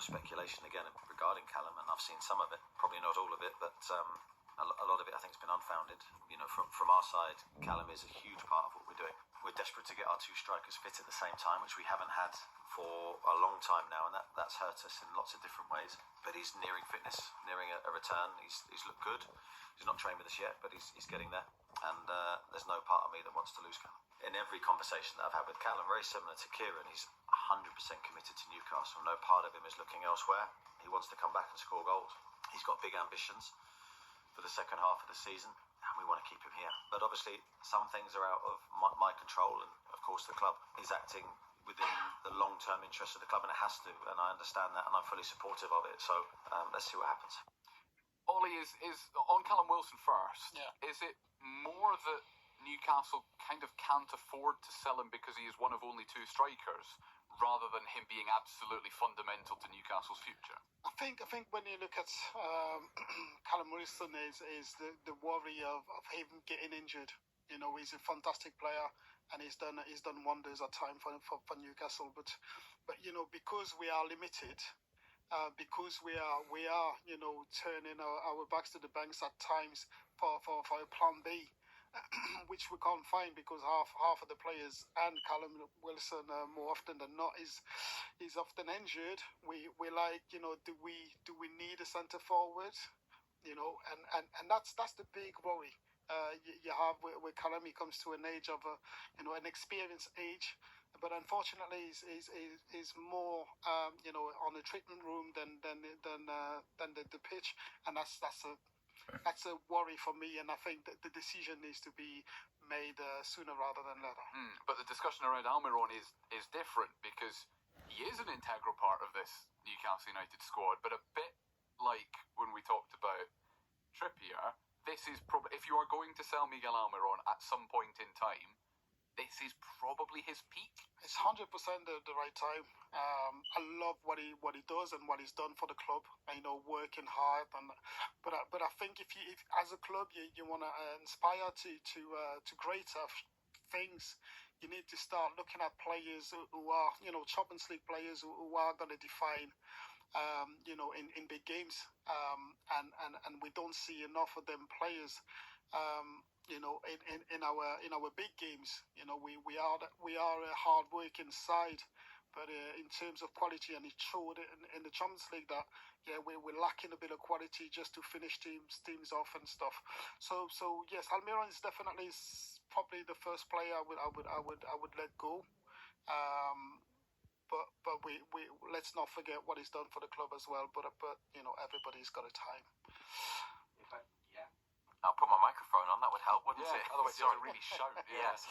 of speculation again regarding Callum, and I've seen some of it, probably not all of it, but a lot of it I think has been unfounded. From our side, Callum is a huge part of what we're doing. We're desperate to get our two strikers fit at the same time, which we haven't had for a long time now, and that's hurt us in lots of different ways. But he's nearing fitness, nearing a return. He's looked good. He's not trained with us yet, but he's getting there. And there's no part of me that wants to lose Callum. In every conversation that I've had with Callum, very similar to Kieran, he's 100% committed to Newcastle. No part of him is looking elsewhere. He wants to come back and score goals. He's got big ambitions for the second half of the season, and we want to keep him here. But obviously, some things are out of my control, and of course the club is acting within the long-term interest of the club, and it has to, and I understand that, and I'm fully supportive of it. So let's see what happens. Ollie, is on Callum Wilson first. Yeah. Is it more that Newcastle kind of can't afford to sell him because he is one of only two strikers, rather than him being absolutely fundamental to Newcastle's future? I think when you look at Callum Wilson, is the worry of him getting injured. He's a fantastic player, and he's done wonders at times for Newcastle. But because we are limited, because we are turning our backs to the banks at times for a plan B, which we can't find, because half of the players, and Callum Wilson more often than not is often injured. We like, do we need a centre forward? And that's the big worry you have with Callum. He comes to an age of an experienced age, but unfortunately is more on the treatment room than the pitch, and that's a worry for me, and I think that the decision needs to be made sooner rather than later. But the discussion around Almiron is different, because he is an integral part of this Newcastle United squad, but a bit like when we talked about Trippier, this is probably, if you are going to sell Miguel Almiron at some point in time, this is probably his peak. It's 100% the right time. I love what he does and what he's done for the club. Working hard, but I think if as a club you want to inspire to greater things, you need to start looking at players who are Champions League players who are going to define in big games, and we don't see enough of them players. In our big games, we are a hard working side, but in terms of quality, and it showed in the Champions League that we're lacking a bit of quality just to finish teams off and stuff. So yes, Almiron is definitely probably the first player I would let go. But we let's not forget what he's done for the club as well. But everybody's got a time. I'll put my microphone on, that would help, wouldn't it? Otherwise you have to really shout. Yes.